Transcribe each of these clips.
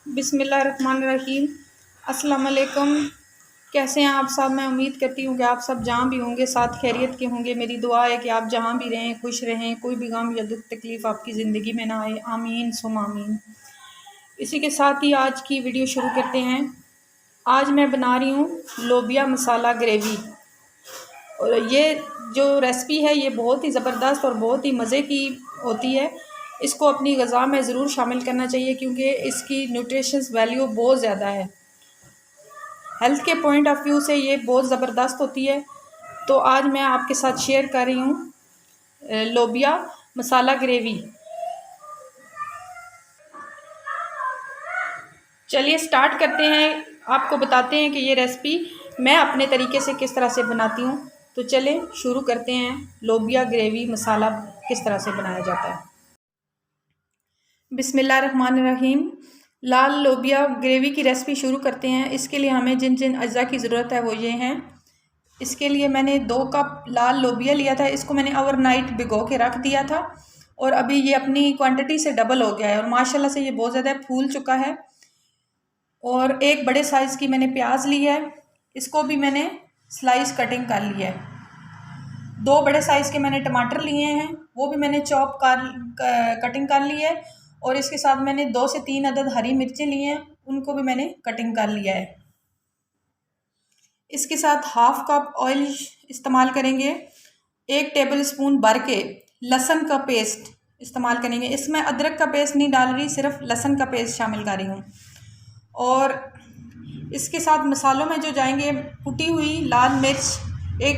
बिस्मिल्लाहिर्रहमानिर्रहीम। अस्सलाम वालेकुम। कैसे हैं आप सब? मैं उम्मीद करती हूँ कि आप सब जहाँ भी होंगे साथ खैरियत के होंगे। मेरी दुआ है कि आप जहाँ भी रहें खुश रहें, कोई भी गम या दुख तकलीफ़ आपकी ज़िंदगी में ना आए। आमीन सुम आमीन। इसी के साथ ही आज की वीडियो शुरू करते हैं। आज मैं बना रही हूँ लोबिया मसाला ग्रेवी, और ये जो रेसिपी है ये बहुत ही ज़बरदस्त और बहुत ही मज़े की होती है। इसको अपनी ग़िज़ा में ज़रूर शामिल करना चाहिए क्योंकि इसकी न्यूट्रिशंस वैल्यू बहुत ज़्यादा है। हेल्थ के पॉइंट ऑफ व्यू से ये बहुत ज़बरदस्त होती है। तो आज मैं आपके साथ शेयर कर रही हूँ लोबिया मसाला ग्रेवी। चलिए स्टार्ट करते हैं। आपको बताते हैं कि ये रेसिपी मैं अपने तरीके से किस तरह से बनाती हूँ। तो चलें शुरू करते हैं। लोबिया ग्रेवी मसाला किस तरह से बनाया जाता है। बिस्मिल्लाहिर्रहमानिर्रहीम। लाल लोबिया ग्रेवी की रेसिपी शुरू करते हैं। इसके लिए हमें जिन जिन अज्जा की ज़रूरत है वो ये हैं। इसके लिए मैंने 2 कप लाल लोबिया लिया था। इसको मैंने ओवरनाइट भिगो के रख दिया था और अभी ये अपनी क्वांटिटी से डबल हो गया है और माशाल्लाह से ये बहुत ज़्यादा फूल चुका है। और एक बड़े साइज़ की मैंने प्याज ली है, इसको भी मैंने स्लाइस कटिंग कर लिया है। 2 बड़े साइज़ के मैंने टमाटर लिए हैं, वो भी मैंने कटिंग कर ली है। और इसके साथ मैंने 2 से 3 अदद हरी मिर्चें ली हैं, उनको भी मैंने कटिंग कर लिया है। इसके साथ हाफ़ कप ऑयल इस्तेमाल करेंगे। 1 टेबल स्पून भर के लहसुन का पेस्ट इस्तेमाल करेंगे। इसमें अदरक का पेस्ट नहीं डाल रही, सिर्फ लहसुन का पेस्ट शामिल कर रही हूँ। और इसके साथ मसालों में जो जाएंगे, कुटी हुई लाल मिर्च 1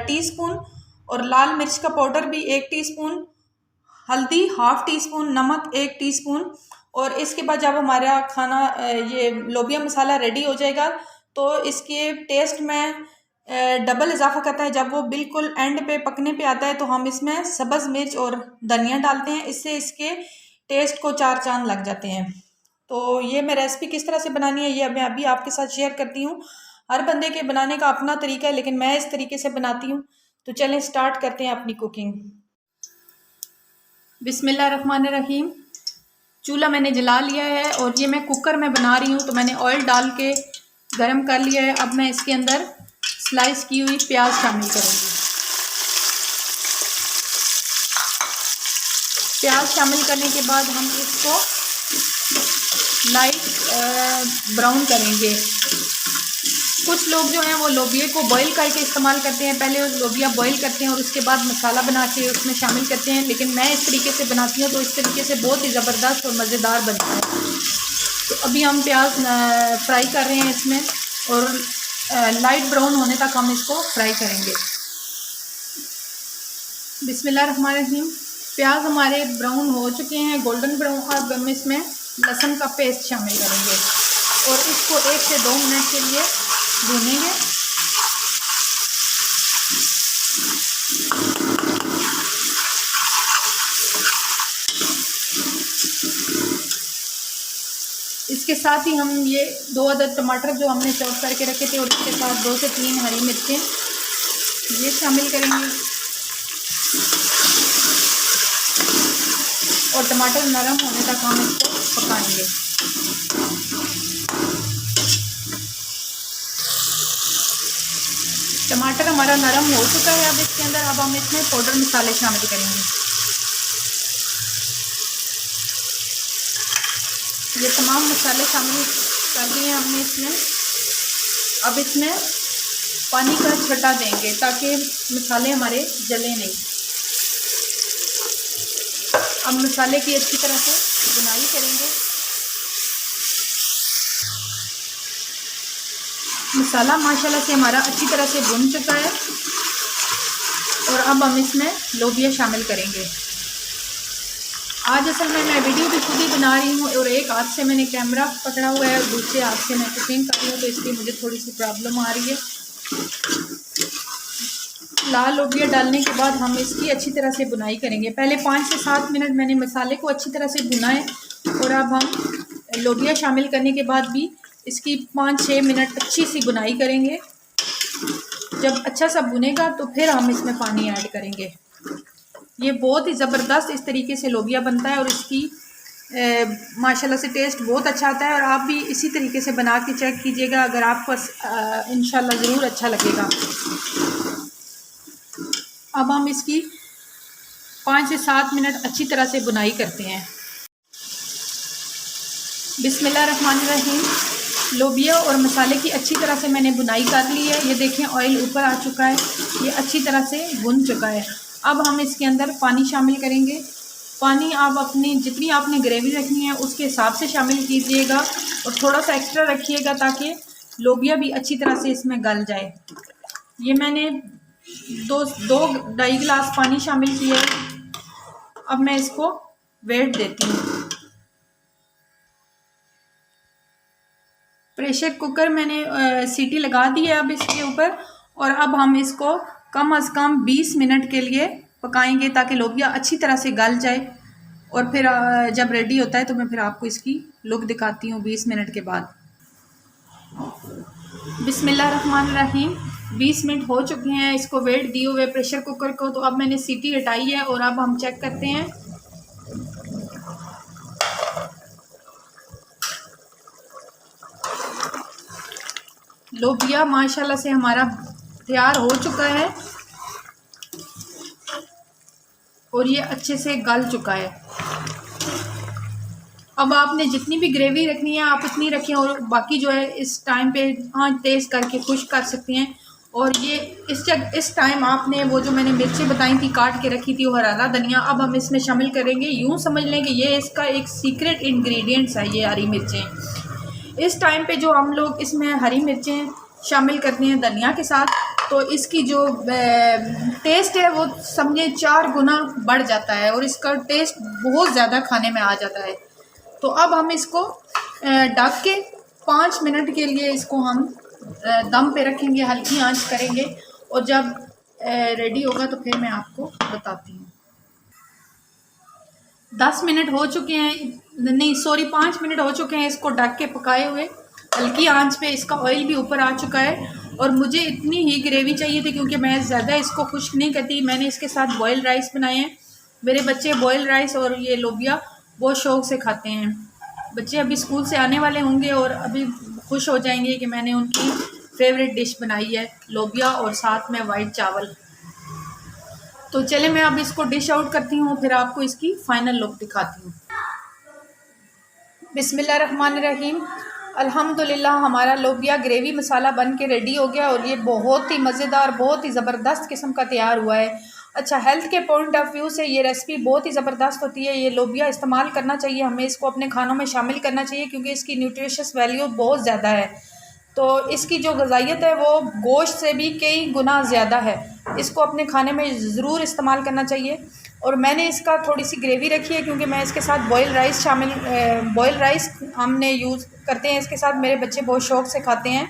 टीस्पून और लाल मिर्च का पाउडर भी 1 टीस्पून, हल्दी हाफ़ टी स्पून, नमक 1 टीस्पून। और इसके बाद जब हमारा खाना ये लोबिया मसाला रेडी हो जाएगा तो इसके टेस्ट में डबल इजाफा करता है। जब वो बिल्कुल एंड पे पकने पे आता है तो हम इसमें सब्ज़ मिर्च और धनिया डालते हैं, इससे इसके टेस्ट को 4 चांद लग जाते हैं। तो ये मैं रेसिपी किस तरह से बनानी है ये मैं अभी आपके साथ शेयर करती हूँ। हर बंदे के बनाने का अपना तरीका है, लेकिन मैं इस तरीके से बनाती हूँ। तो चलें स्टार्ट करते हैं अपनी कुकिंग। बिस्मिल्लाहिर्रहमानिर्रहीम। चूल्हा मैंने जला लिया है और ये मैं कुकर में बना रही हूँ, तो मैंने ऑयल डाल के गरम कर लिया है। अब मैं इसके अंदर स्लाइस की हुई प्याज शामिल करूँगी। प्याज शामिल करने के बाद हम इसको लाइट ब्राउन करेंगे। कुछ लोग जो हैं वो लोबिया को बॉईल करके इस्तेमाल करते हैं, पहले लोबिया बॉईल करते हैं और उसके बाद मसाला बना के उसमें शामिल करते हैं, लेकिन मैं इस तरीके से बनाती हूँ तो इस तरीके से बहुत ही ज़बरदस्त और मज़ेदार बनता है। तो अभी हम प्याज फ्राई कर रहे हैं इसमें और लाइट ब्राउन होने तक हम इसको फ्राई करेंगे। बिस्मिल्लाहिर्रहमानिर्रहीम। प्याज हमारे ब्राउन हो चुके हैं, गोल्डन ब्राउन। अब हम इसमें लहसुन का पेस्ट शामिल करेंगे और इसको 1 से 2 मिनट के लिए भूनेंगे। इसके साथ ही हम ये 2 अदद टमाटर जो हमने चॉप करके रखे थे और इसके साथ 2 से 3 हरी मिर्चें ये शामिल करेंगे और टमाटर नरम होने तक हम इसको पकाएंगे। टमाटर हमारा नरम हो चुका है। अब इसके अंदर अब हम इसमें पाउडर मसाले शामिल करेंगे। ये तमाम मसाले शामिल कर दिए हमने इसमें। अब इसमें पानी का छटा देंगे ताकि मसाले हमारे जले नहीं। अब मसाले की अच्छी तरह से बुनाई करेंगे। मसाला माशाल्लाह से हमारा अच्छी तरह से भुन चुका है और अब हम इसमें लोबिया शामिल करेंगे। आज असल में मैं वीडियो भी खुद ही बना रही हूँ और एक हाथ से मैंने कैमरा पकड़ा हुआ है और दूसरे हाथ से मैं कुकिंग कर रही हूँ, तो इसलिए मुझे थोड़ी सी प्रॉब्लम आ रही है। लाल लोबिया डालने के बाद हम इसकी अच्छी तरह से बुनाई करेंगे। पहले 5 से 7 मिनट मैंने मसाले को अच्छी तरह से भुना है और अब हम लोबिया शामिल करने के बाद भी इसकी 5-6 मिनट अच्छी सी बुनाई करेंगे। जब अच्छा सा भुनेगा तो फिर हम इसमें पानी ऐड करेंगे। ये बहुत ही ज़बरदस्त इस तरीके से लोबिया बनता है और इसकी माशाल्लाह से टेस्ट बहुत अच्छा आता है। और आप भी इसी तरीके से बना के चेक कीजिएगा, अगर आपको इंशाल्लाह ज़रूर अच्छा लगेगा। अब हम इसकी 5 से 7 मिनट अच्छी तरह से बुनाई करते हैं। बिस्मिल्लाहिर्रहमानिर्रहीम। लोबिया और मसाले की अच्छी तरह से मैंने बुनाई कर ली है। ये देखें ऑयल ऊपर आ चुका है, ये अच्छी तरह से भुन चुका है। अब हम इसके अंदर पानी शामिल करेंगे। पानी आप अपनी जितनी आपने ग्रेवी रखनी है उसके हिसाब से शामिल कीजिएगा और थोड़ा सा एक्स्ट्रा रखिएगा ताकि लोबिया भी अच्छी तरह से इसमें गल जाए। ये मैंने दो 2-2.5 गिलास पानी शामिल किया है। अब मैं इसको वेट देती हूँ। प्रेशर कुकर मैंने सीटी लगा दी है अब इसके ऊपर, और अब हम इसको कम अज़ कम 20 मिनट के लिए पकाएंगे ताकि लोबिया अच्छी तरह से गल जाए। और फिर जब रेडी होता है तो मैं फिर आपको इसकी लुक दिखाती हूँ 20 मिनट के बाद। बिस्मिल्लाहिर्रहमानिर्रहीम। 20 मिनट हो चुके हैं इसको वेट दिए हुए प्रेशर कुकर को। तो अब मैंने सीटी हटाई है और अब हम चेक करते हैं। लोबिया माशाल्लाह से हमारा तैयार हो चुका है और ये अच्छे से गल चुका है। अब आपने जितनी भी ग्रेवी रखनी है आप उतनी रखें और बाकी जो है इस टाइम पे आंच तेज़ करके खुश्क कर सकते हैं। और ये इस टाइम आपने वो जो मैंने मिर्चें बताई थी काट के रखी थी, वो हरा धनिया अब हम इसमें शामिल करेंगे। यूँ समझ लें कि ये इसका एक सीक्रेट इंग्रेडिएंट्स है, ये हरी मिर्चें। इस टाइम पे जो हम लोग इसमें हरी मिर्चें शामिल करते हैं धनिया के साथ, तो इसकी जो टेस्ट है वो समझे 4 गुना बढ़ जाता है और इसका टेस्ट बहुत ज़्यादा खाने में आ जाता है। तो अब हम इसको ढक के 5 मिनट के लिए इसको हम दम पे रखेंगे, हल्की आंच करेंगे और जब रेडी होगा तो फिर मैं आपको बताती हूँ। 10 मिनट हो चुके हैं, नहीं सॉरी 5 मिनट हो चुके हैं इसको ढक के पकाए हुए हल्की आंच पे। इसका ऑयल भी ऊपर आ चुका है और मुझे इतनी ही ग्रेवी चाहिए थी क्योंकि मैं ज़्यादा इसको खुश्क नहीं करती। मैंने इसके साथ बॉयल राइस बनाए हैं। मेरे बच्चे बॉयल राइस और ये लोबिया बहुत शौक़ से खाते हैं। बच्चे अभी स्कूल से आने वाले होंगे और अभी खुश हो जाएंगे कि मैंने उनकी फेवरेट डिश बनाई है लोबिया और साथ में वाइट चावल। तो चले मैं अब इसको डिश आउट करती हूँ, फिर आपको इसकी फ़ाइनल लुक दिखाती हूँ। बिस्मिल्लाहिर्रहमानिर्रहीम। अल्हम्दुलिल्लाह हमारा लोबिया ग्रेवी मसाला बन के रेडी हो गया और ये बहुत ही मज़ेदार, बहुत ही ज़बरदस्त किस्म का तैयार हुआ है। अच्छा, हेल्थ के पॉइंट ऑफ व्यू से ये रेसिपी बहुत ही ज़बरदस्त होती है। ये लोबिया इस्तेमाल करना चाहिए, हमें इसको अपने खानों में शामिल करना चाहिए क्योंकि इसकी न्यूट्रिशियस वैल्यू बहुत ज़्यादा है। तो इसकी जो ग़िज़ाइयत है वो गोश्त से भी कई गुना ज़्यादा है। इसको अपने खाने में ज़रूर इस्तेमाल करना चाहिए। और मैंने इसका थोड़ी सी ग्रेवी रखी है क्योंकि मैं इसके साथ बॉयल राइस हमने यूज़ करते हैं इसके साथ। मेरे बच्चे बहुत शौक़ से खाते हैं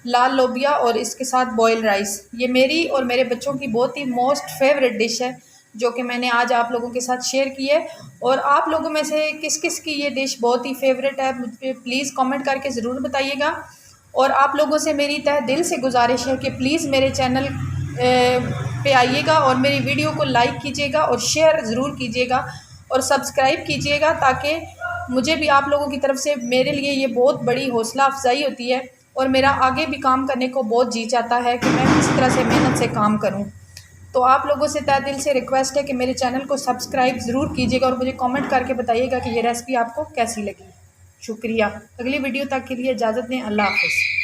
लाल लोबिया और इसके साथ बॉयल राइस। ये मेरी और मेरे बच्चों की बहुत ही मोस्ट फेवरेट डिश है जो कि मैंने आज आप लोगों के साथ शेयर की है। और आप लोगों में से किस किस की ये डिश बहुत ही फेवरेट है मुझे प्लीज़ कमेंट करके ज़रूर बताइएगा। और आप लोगों से मेरी तहे दिल से गुजारिश है कि प्लीज़ मेरे चैनल पे आइएगा और मेरी वीडियो को लाइक कीजिएगा और शेयर ज़रूर कीजिएगा और सब्सक्राइब कीजिएगा ताकि मुझे भी आप लोगों की तरफ से मेरे लिए ये बहुत बड़ी हौसला अफजाई होती है और मेरा आगे भी काम करने को बहुत जी चाहता है कि मैं किस तरह से मेहनत से काम करूं। तो आप लोगों से तहे दिल से रिक्वेस्ट है कि मेरे चैनल को सब्सक्राइब ज़रूर कीजिएगा और मुझे कमेंट करके बताइएगा कि ये रेसिपी आपको कैसी लगी। शुक्रिया। अगली वीडियो तक के लिए इजाज़त दें। अल्लाह हाफ़िज़।